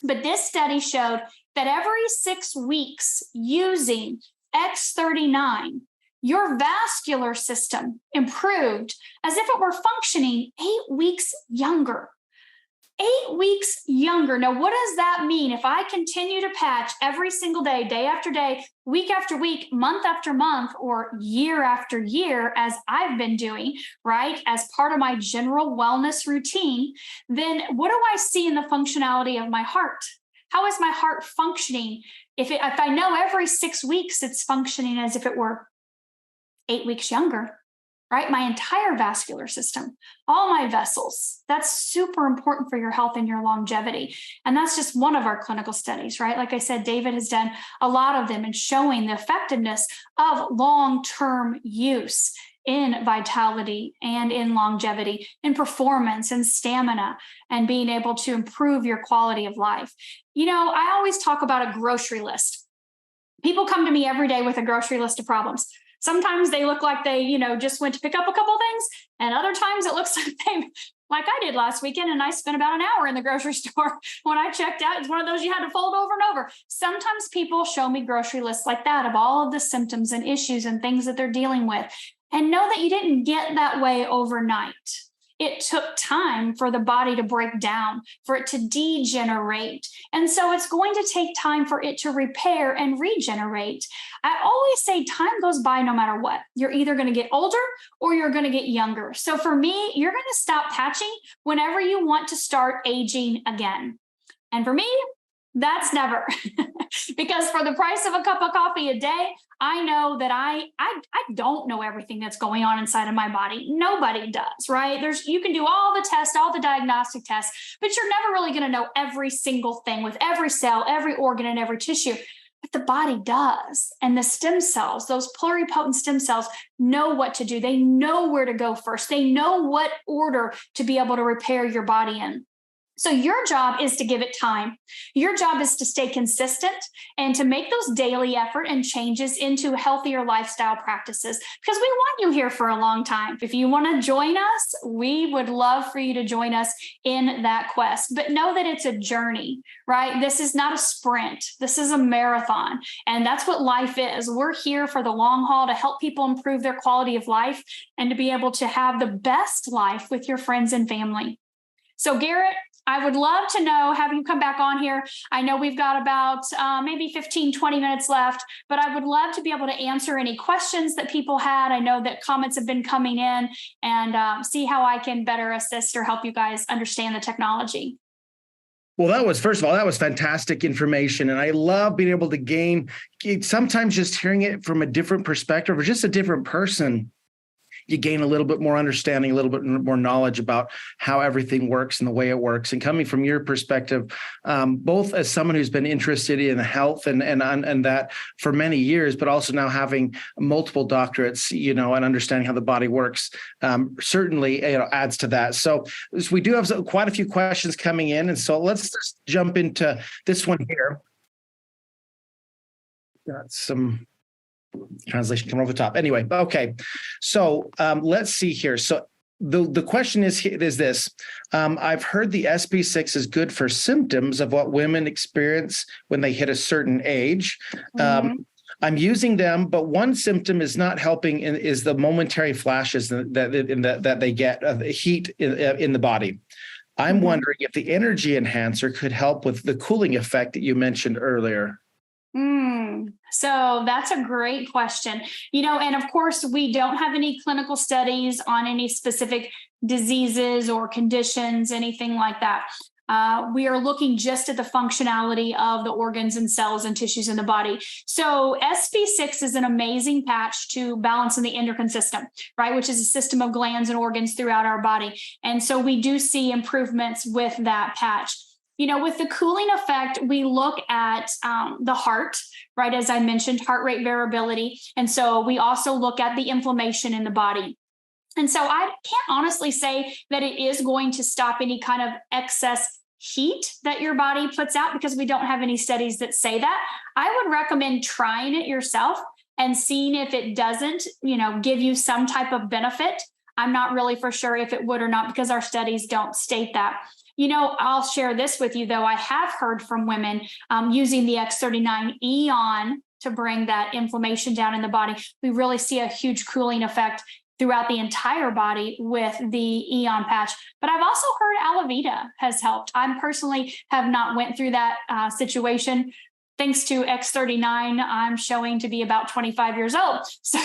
But this study showed that every 6 weeks using X39, your vascular system improved as if it were functioning 8 weeks younger. 8 weeks younger. Now, what does that mean? If I continue to patch every single day, day after day, week after week, month after month, or year after year, as I've been doing, right, as part of my general wellness routine, then what do I see in the functionality of my heart? How is my heart functioning? If I know every 6 weeks it's functioning as if it were 8 weeks younger, right? My entire vascular system, all my vessels, that's super important for your health and your longevity. And that's just one of our clinical studies, right? Like I said, David has done a lot of them and showing the effectiveness of long-term use in vitality and in longevity, in performance and stamina, and being able to improve your quality of life. You know, I always talk about a grocery list. People come to me every day with a grocery list of problems. Sometimes they look like they, just went to pick up a couple things. And other times it looks like I did last weekend, and I spent about an hour in the grocery store when I checked out. It's one of those you had to fold over and over. Sometimes people show me grocery lists like that of all of the symptoms and issues and things that they're dealing with. And know that you didn't get that way overnight. It took time for the body to break down, for it to degenerate. And so it's going to take time for it to repair and regenerate. I always say time goes by no matter what. You're either going to get older or you're going to get younger. So for me, you're going to stop patching whenever you want to start aging again. And for me, that's never. Because for the price of a cup of coffee a day, I know that I don't know everything that's going on inside of my body. Nobody does, right? You can do all the tests, all the diagnostic tests, but you're never really going to know every single thing with every cell, every organ, and every tissue. But the body does. And the stem cells, those pluripotent stem cells, know what to do. They know where to go first. They know what order to be able to repair your body in. So your job is to give it time. Your job is to stay consistent and to make those daily effort and changes into healthier lifestyle practices, because we want you here for a long time. If you want to join us, we would love for you to join us in that quest. But know that it's a journey, right? This is not a sprint. This is a marathon. And that's what life is. We're here for the long haul to help people improve their quality of life and to be able to have the best life with your friends and family. So Garrett, I would love to have you come back on here. I know we've got about maybe 15, 20 minutes left, but I would love to be able to answer any questions that people had. I know that comments have been coming in, and see how I can better assist or help you guys understand the technology. Well, first of all, that was fantastic information. And I love being able to gain, sometimes just hearing it from a different perspective or just a different person, you gain a little bit more understanding, a little bit more knowledge about how everything works and the way it works. And coming from your perspective, both as someone who's been interested in health and that for many years, but also now having multiple doctorates, and understanding how the body works, certainly adds to that. So we do have quite a few questions coming in, and so let's just jump into this one here. Got some translation coming over the top. Anyway, okay. So let's see here. So the question is this. I've heard the SB6 is good for symptoms of what women experience when they hit a certain age. I'm using them, but one symptom is not helping is the momentary flashes that they get of the heat in the body. I'm wondering if the energy enhancer could help with the cooling effect that you mentioned earlier. So that's a great question. And of course, we don't have any clinical studies on any specific diseases or conditions, anything like that. We are looking just at the functionality of the organs and cells and tissues in the body. So SB6 is an amazing patch to balance in the endocrine system, right? Which is a system of glands and organs throughout our body. And so we do see improvements with that patch. With the cooling effect, we look at the heart, right? As I mentioned, heart rate variability. And so we also look at the inflammation in the body. And so I can't honestly say that it is going to stop any kind of excess heat that your body puts out because we don't have any studies that say that. I would recommend trying it yourself and seeing if it doesn't, give you some type of benefit. I'm not really for sure if it would or not because our studies don't state that. I'll share this with you, though. I have heard from women using the X39 Eon to bring that inflammation down in the body. We really see a huge cooling effect throughout the entire body with the Eon patch. But I've also heard Alavita has helped. I personally have not went through that situation. Thanks to X39, I'm showing to be about 25 years old. So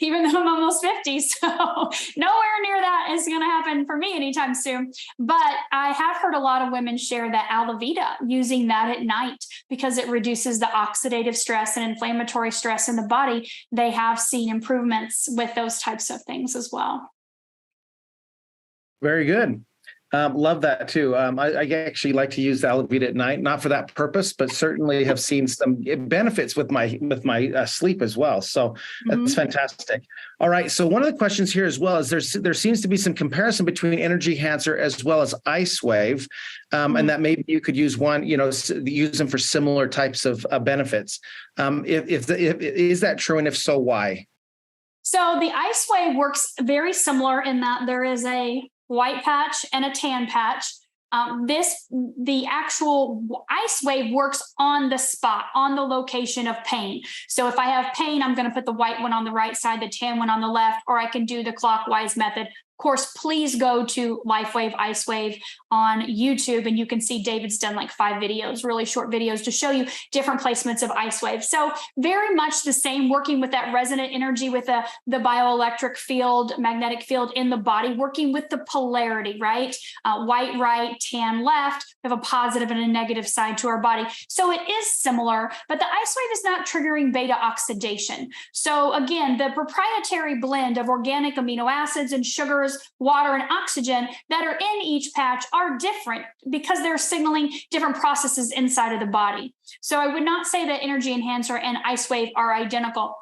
even though I'm almost 50, so nowhere near that is going to happen for me anytime soon. But I have heard a lot of women share that Alavita, using that at night because it reduces the oxidative stress and inflammatory stress in the body. They have seen improvements with those types of things as well. Very good. Love that too. I actually like to use the Alavita at night, not for that purpose, but certainly have seen some benefits with my sleep as well. So that's fantastic. All right. So one of the questions here as well is there seems to be some comparison between Energy Enhancer as well as IceWave, and that maybe you could use one, use them for similar types of benefits. Is that true, and if so, why? So the IceWave works very similar in that there is a white patch and a tan patch. The actual IceWave works on the spot, on the location of pain. So if I have pain, I'm going to put the white one on the right side, the tan one on the left, or I can do the clockwise method. Of course, please go to LifeWave IceWave on YouTube, and you can see David's done like 5 videos, really short videos to show you different placements of IceWave. So very much the same, working with that resonant energy with the bioelectric field, magnetic field in the body, working with the polarity, right? White right, tan left. We have a positive and a negative side to our body. So it is similar, but the IceWave is not triggering beta oxidation. So again, the proprietary blend of organic amino acids and sugars, water, and oxygen that are in each patch are different because they're signaling different processes inside of the body. So I would not say that Energy Enhancer and IceWave are identical.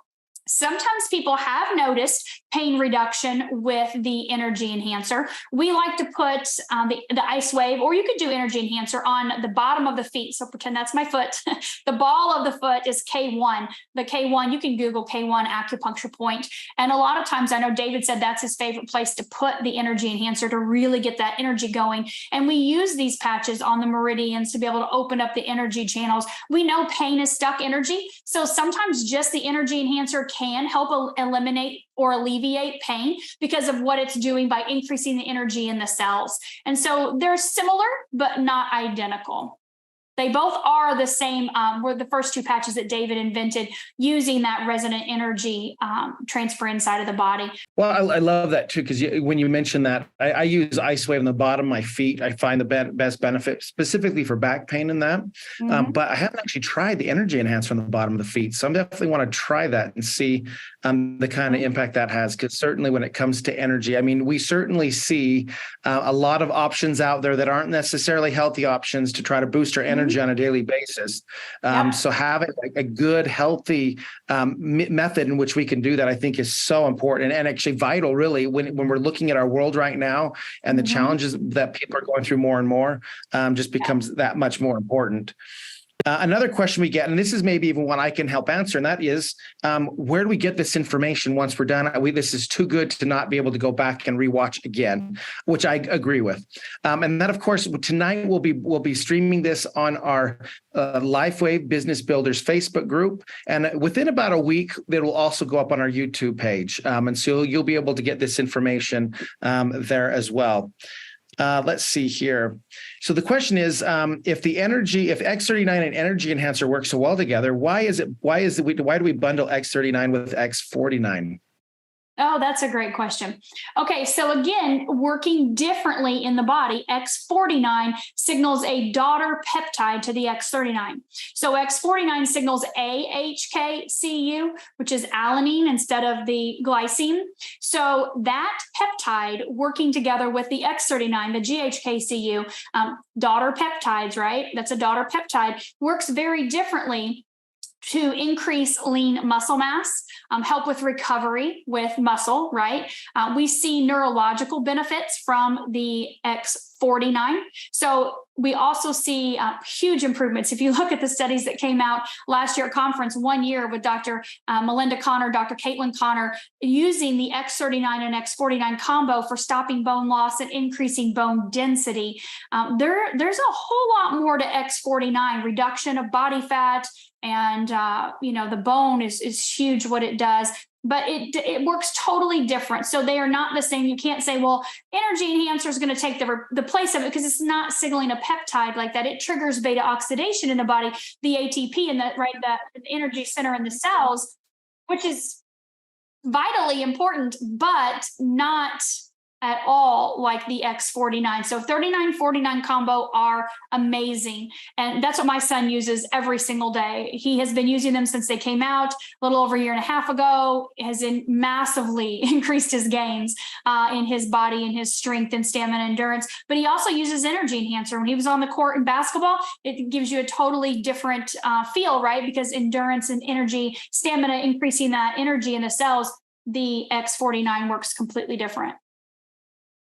Sometimes people have noticed pain reduction with the Energy Enhancer. We like to put the IceWave, or you could do Energy Enhancer on the bottom of the feet. So pretend that's my foot. The ball of the foot is K1. The K1, you can Google K1 acupuncture point. And a lot of times, I know David said that's his favorite place to put the Energy Enhancer to really get that energy going. And we use these patches on the meridians to be able to open up the energy channels. We know pain is stuck energy. So sometimes just the Energy Enhancer can help eliminate or alleviate pain because of what it's doing by increasing the energy in the cells. And so they're similar, but not identical. They both are the same, were the first two patches that David invented using that resonant energy transfer inside of the body. Well, I love that too, because when you mentioned that, I use IceWave on the bottom of my feet. I find the best benefit specifically for back pain in that. But I haven't actually tried the energy enhancer on the bottom of the feet. So I definitely want to try that and see the kind of impact that has, because certainly when it comes to energy, I mean, we certainly see a lot of options out there that aren't necessarily healthy options to try to boost our energy on a daily basis. So having a good, healthy method in which we can do that, I think is so important and actually vital, really, when we're looking at our world right now and the challenges that people are going through more and more, just becomes that much more important. Another question we get, and this is maybe even one I can help answer, and that is, where do we get this information once we're done? This is too good to not be able to go back and rewatch again, which I agree with. And then, of course, tonight we'll be streaming this on our LifeWave Business Builders Facebook group, and within about a week, it'll also go up on our YouTube page, and so you'll be able to get this information there as well. Let's see here. So the question is, if X39 and Energy Enhancer work so well together, why do we bundle X39 with X49? Oh, that's a great question. Okay, so again, working differently in the body, X49 signals a daughter peptide to the X39. So X49 signals AHKCU, which is alanine instead of the glycine. So that peptide working together with the X39, the GHKCU, daughter peptides, right? That's a daughter peptide, works very differently to increase lean muscle mass, help with recovery with muscle, right? We see neurological benefits from the X49. So we also see huge improvements. If you look at the studies that came out last year at conference, 1 year with Dr. Melinda Connor, Dr. Caitlin Connor, using the X39 and X49 combo for stopping bone loss and increasing bone density. There's a whole lot more to X49, reduction of body fat, and the bone is huge what it does, but it works totally different. So they are not the same. You can't say, well, energy enhancer is going to take the place of it, because it's not signaling a peptide like that. It triggers beta oxidation in the body, the ATP and the energy center in the cells, which is vitally important, but not at all like the X49. So 39-49 combo are amazing. And that's what my son uses every single day. He has been using them since they came out a little over a year and a half ago, has massively increased his gains in his body and his strength and stamina endurance. But he also uses energy enhancer. When he was on the court in basketball, it gives you a totally different feel, right? Because endurance and energy, stamina, increasing that energy in the cells, the X49 works completely different.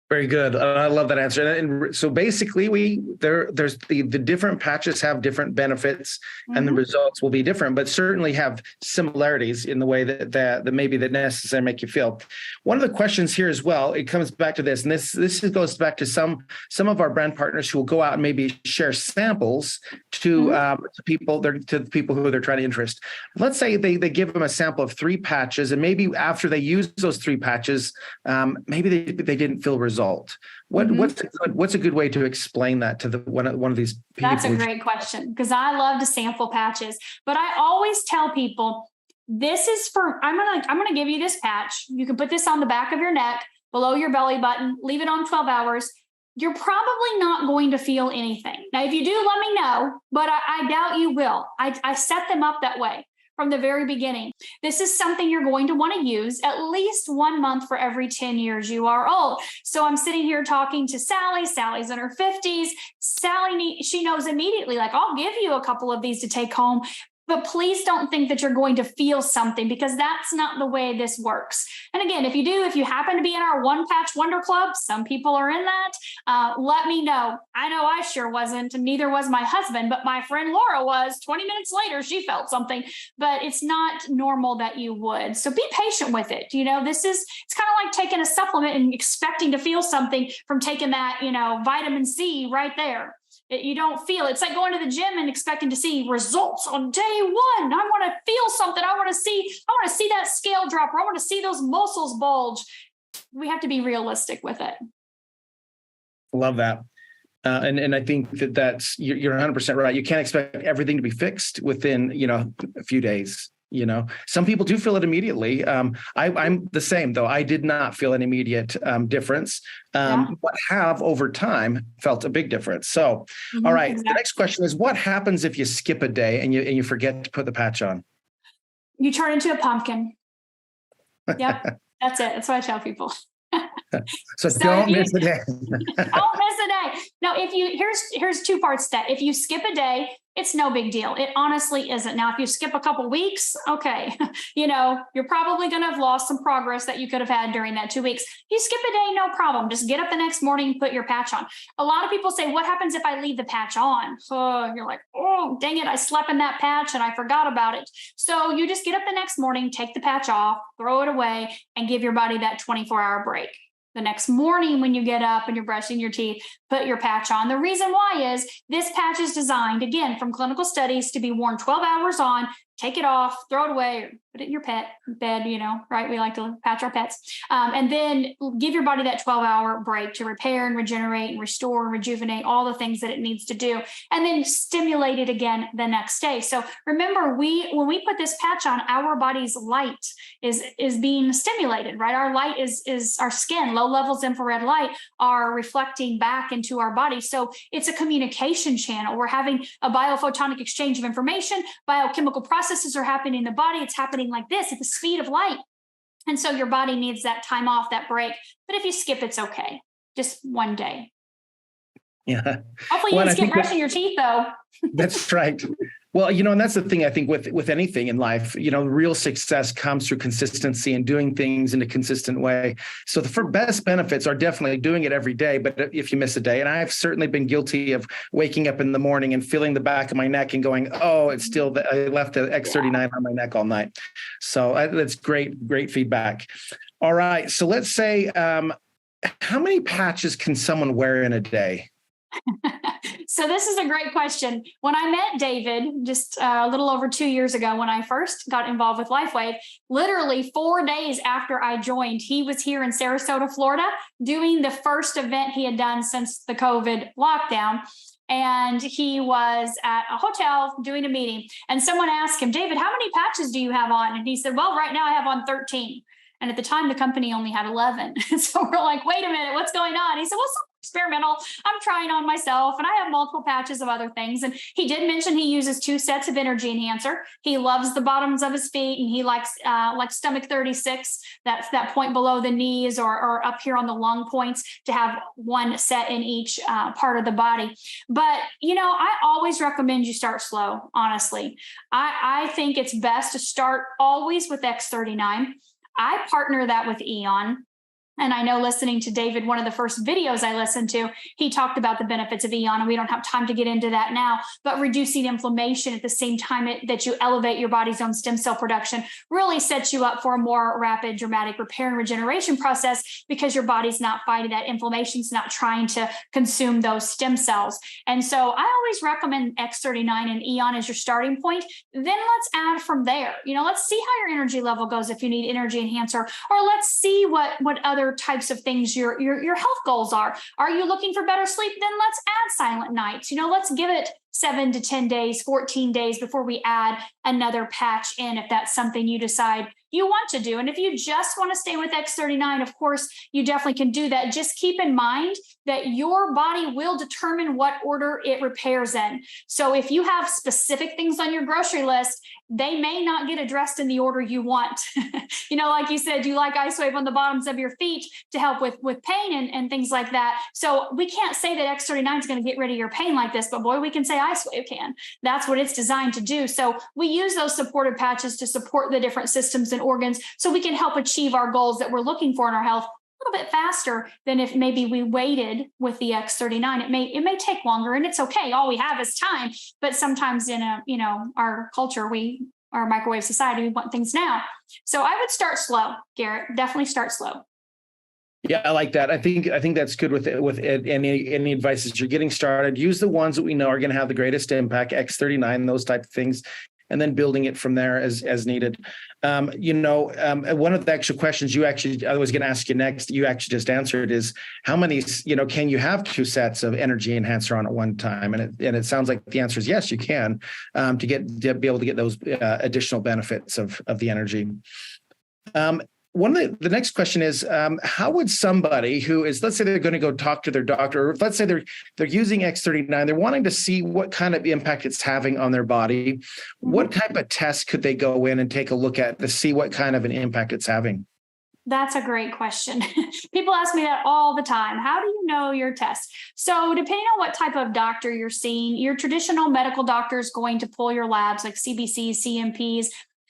Very good. I love that answer. And so basically, there's the different patches have different benefits, and the results will be different, but certainly have similarities in the way that maybe that necessarily make you feel. One of the questions here as well, it comes back to this, and this goes back to some of our brand partners who will go out and maybe share samples to people who they're trying to interest. Let's say they give them a sample of 3 patches, and maybe after they use those 3 patches, maybe they didn't feel results. What's a good way to explain that to one of these people? That's a great question, because I love to sample patches, but I always tell people, this is I'm gonna give you this patch. You can put this on the back of your neck, below your belly button, leave it on 12 hours. You're probably not going to feel anything. Now, if you do, let me know, but I doubt you will. I set them up that way from the very beginning. This is something you're going to want to use at least 1 month for every 10 years you are old. So I'm sitting here talking to Sally. Sally's in her 50s. She knows immediately, like, I'll give you a couple of these to take home. But please don't think that you're going to feel something, because that's not the way this works. And again, if you happen to be in our One Patch Wonder Club, some people are in that, let me know. I know I sure wasn't, and neither was my husband, but my friend Laura was. 20 minutes later, she felt something, but it's not normal that you would. So be patient with it. It's kind of like taking a supplement and expecting to feel something from taking that, vitamin C right there. You don't feel it. It's like going to the gym and expecting to see results on day 1. I want to feel something. I want to see that scale drop, or I want to see those muscles bulge. We have to be realistic with it. Love that. And I think that's you're 100% right. You can't expect everything to be fixed within, a few days. Some people do feel it immediately. I'm the same, though. I did not feel an immediate difference, but have over time felt a big difference. So, all right. Exactly. The next question is, what happens if you skip a day and you forget to put the patch on? You turn into a pumpkin. Yep, that's it. That's what I tell people. So don't miss a day. Don't miss a day. Now, here's two parts to that. If you skip a day, it's no big deal. It honestly isn't. Now, if you skip a couple weeks, okay, you're probably going to have lost some progress that you could have had during that 2 weeks. You skip a day, no problem. Just get up the next morning and put your patch on. A lot of people say, what happens if I leave the patch on? You're like, oh, dang it, I slept in that patch and I forgot about it. So you just get up the next morning, take the patch off, throw it away, and give your body that 24-hour break. The next morning when you get up and you're brushing your teeth, put your patch on. The reason why is this patch is designed, again, from clinical studies to be worn 12 hours on, take it off, throw it away, or put it in your pet bed, right? We like to patch our pets. And then give your body that 12-hour break to repair and regenerate and restore and rejuvenate all the things that it needs to do. And then stimulate it again the next day. So remember, when we put this patch on, our body's light is being stimulated, right? Our light is our skin. Low levels infrared light are reflecting back into our body. So it's a communication channel. We're having a biophotonic exchange of information. Biochemical processes are happening in the body. It's happening like this at the speed of light. And so your body needs that time off, that break. But if you skip, it's okay. Just one day. Yeah. Hopefully you skip brushing your teeth, though. That's right. Well, and that's the thing, I think, with anything in life, real success comes through consistency and doing things in a consistent way. So the best benefits are definitely doing it every day. But if you miss a day, and I've certainly been guilty of waking up in the morning and feeling the back of my neck and going, oh, it's still, I left the X39 on my neck all night. So that's great feedback. All right. So let's say, how many patches can someone wear in a day? So this is a great question. When I met David just a little over 2 years ago, when I first got involved with LifeWave, literally 4 days after I joined, he was here in Sarasota, Florida, doing the first event he had done since the COVID lockdown. And he was at a hotel doing a meeting. And someone asked him, David, how many patches do you have on? And he said, well, right now I have on 13. And at the time, the company only had 11. So we're like, wait a minute, what's going on? He said, well, experimental. I'm trying on myself, and I have multiple patches of other things. And he did mention he uses 2 sets of energy enhancer. He loves the bottoms of his feet, and he likes like stomach 36. That's that point below the knees or up here on the lung points, to have 1 set in each part of the body. But I always recommend you start slow. Honestly, I think it's best to start always with X39. I partner that with Eon. And I know, listening to David, one of the first videos I listened to, he talked about the benefits of Eon, and we don't have time to get into that now, but reducing inflammation at the same time that you elevate your body's own stem cell production really sets you up for a more rapid, dramatic repair and regeneration process, because your body's not fighting that. Inflammation's not trying to consume those stem cells. And so I always recommend X39 and Eon as your starting point. Then let's add from there. Let's see how your energy level goes if you need energy enhancer, or let's see what other types of things your health goals are. Are you looking for better sleep? Then let's add silent nights. Let's give it 7 to 10 days, 14 days before we add another patch in, if that's something you decide you want to do. And if you just want to stay with X39, of course, you definitely can do that. Just keep in mind that your body will determine what order it repairs in. So if you have specific things on your grocery list, they may not get addressed in the order you want. Like you said, you like IceWave on the bottoms of your feet to help with pain and things like that. So we can't say that X39 is going to get rid of your pain like this, but boy, we can say IceWave can. That's what it's designed to do. So we use those supportive patches to support the different systems and organs, so we can help achieve our goals that we're looking for in our health a little bit faster than if maybe we waited with the X39. It may take longer, and it's okay. All we have is time. But sometimes in our culture, our microwave society, we want things now. So I would start slow, Garrett. Definitely start slow. Yeah, I like that. I think that's good with any advice as you're getting started. Use the ones that we know are going to have the greatest impact, X39, those type of things. and then building it from there as needed. One of the actual questions I was going to ask you next, you actually just answered, is how many, can you have 2 sets of energy enhancer on at one time? And it sounds like the answer is yes, you can, to be able to get those additional benefits of the energy. The next question is, how would somebody who is, let's say they're going to go talk to their doctor, or let's say they're using X39, they're wanting to see what kind of impact it's having on their body. What type of test could they go in and take a look at to see what kind of an impact it's having? That's a great question. People ask me that all the time. How do you know your test? So depending on what type of doctor you're seeing, your traditional medical doctor is going to pull your labs like CBCs, CMPs,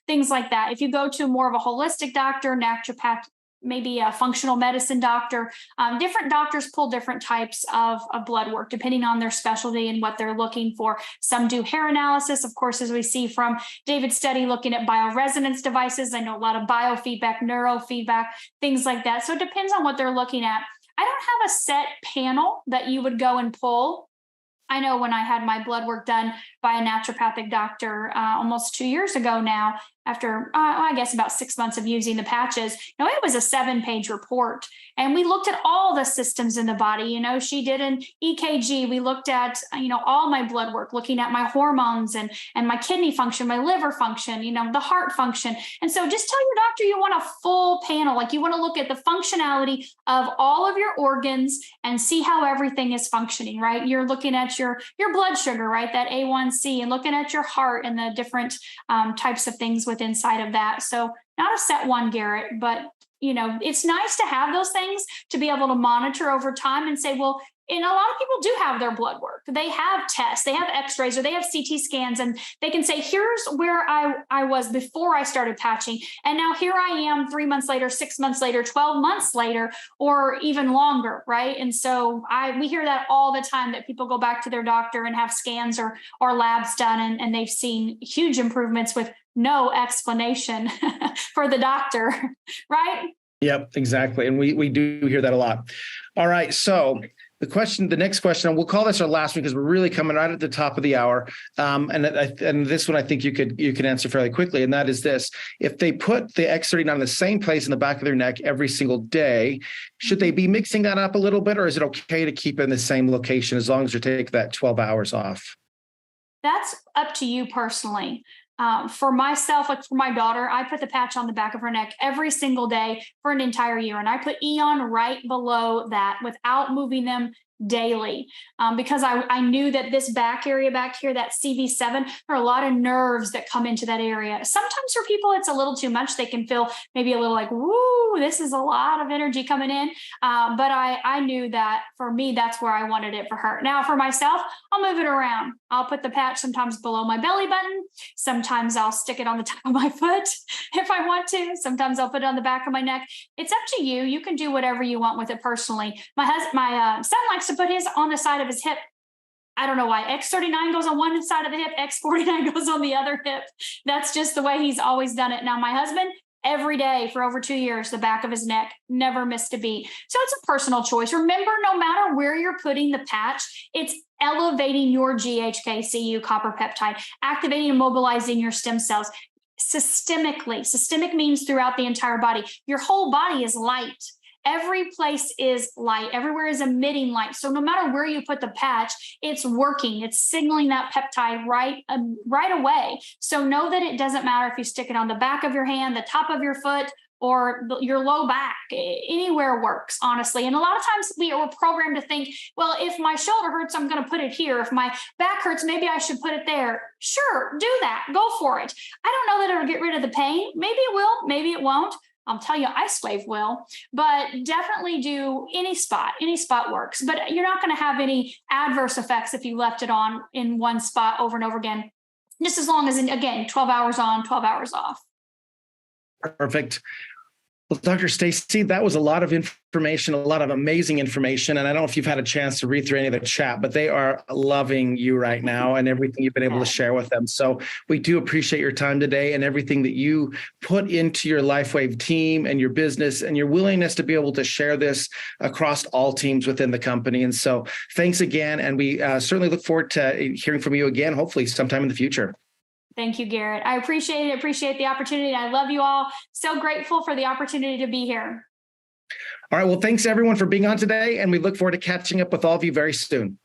things like that. If you go to more of a holistic doctor, naturopath, maybe a functional medicine doctor, different doctors pull different types of blood work depending on their specialty and what they're looking for. Some do hair analysis, of course, as we see from David's study, looking at bioresonance devices. I know a lot of biofeedback, neurofeedback, things like that. So it depends on what they're looking at. I don't have a set panel that you would go and pull. I know when I had my blood work done by a naturopathic doctor almost 2 years ago now, after I guess about 6 months of using the patches, it was a 7-page report. And we looked at all the systems in the body. She did an EKG. We looked at, all my blood work, looking at my hormones and my kidney function, my liver function, the heart function. And so just tell your doctor you want a full panel. Like you want to look at the functionality of all of your organs and see how everything is functioning, right? You're looking at your blood sugar, right? That A1C, and looking at your heart and the different types of things with inside of that. So not a set one, Garrett, but it's nice to have those things to be able to monitor over time and say, well, and a lot of people do have their blood work. They have tests, they have x-rays, or they have CT scans, and they can say, here's where I was before I started patching. And now here I am 3 months later, 6 months later, 12 months later, or even longer, right? And so we hear that all the time, that people go back to their doctor and have scans or labs done, and they've seen huge improvements with no explanation for the doctor, right? Yep, exactly. And we do hear that a lot. All right. So the next question, and we'll call this our last one because we're really coming right at the top of the hour. And this one, I think you could answer fairly quickly. And that is this: if they put the X39 in the same place in the back of their neck every single day, should they be mixing that up a little bit, or is it okay to keep it in the same location as long as you take that 12 hours off? That's up to you personally. For myself, like for my daughter, I put the patch on the back of her neck every single day for an entire year. And I put Eon right below that without moving them daily, because I knew that this back area back here, that CV7, there are a lot of nerves that come into that area. Sometimes for people, it's a little too much. They can feel maybe a little like, woo, this is a lot of energy coming in. But I knew that for me, that's where I wanted it for her. Now for myself, I'll move it around. I'll put the patch sometimes below my belly button. Sometimes I'll stick it on the top of my foot if I want to. Sometimes I'll put it on the back of my neck. It's up to you. You can do whatever you want with it personally. My son likes to put his on the side of his hip. I don't know why. X39 goes on one side of the hip, X49 goes on the other hip. That's just the way he's always done it. Now, my husband, every day for over 2 years, the back of his neck, never missed a beat. So it's a personal choice. Remember, no matter where you're putting the patch, it's elevating your GHK-Cu copper peptide, activating and mobilizing your stem cells systemically. Systemic means throughout the entire body. Your whole body is light. Every place is light. Everywhere is emitting light. So no matter where you put the patch, it's working. It's signaling that peptide right away. So know that it doesn't matter if you stick it on the back of your hand, the top of your foot, or your low back. Anywhere works, honestly. And a lot of times we are programmed to think, well, if my shoulder hurts, I'm going to put it here. If my back hurts, maybe I should put it there. Sure, do that. Go for it. I don't know that it'll get rid of the pain. Maybe it will, maybe it won't. I'll tell you, LifeWave will, but definitely do any spot. Any spot works, but you're not going to have any adverse effects if you left it on in one spot over and over again, just as long as, again, 12 hours on, 12 hours off. Perfect. Well, Dr. Staci, that was a lot of information, a lot of amazing information. And I don't know if you've had a chance to read through any of the chat, but they are loving you right now and everything you've been able to share with them. So we do appreciate your time today and everything that you put into your LifeWave team and your business and your willingness to be able to share this across all teams within the company. And so thanks again. And we certainly look forward to hearing from you again, hopefully sometime in the future. Thank you, Garrett. I appreciate it. Appreciate the opportunity. I love you all. So grateful for the opportunity to be here. All right. Well, thanks everyone for being on today, and we look forward to catching up with all of you very soon.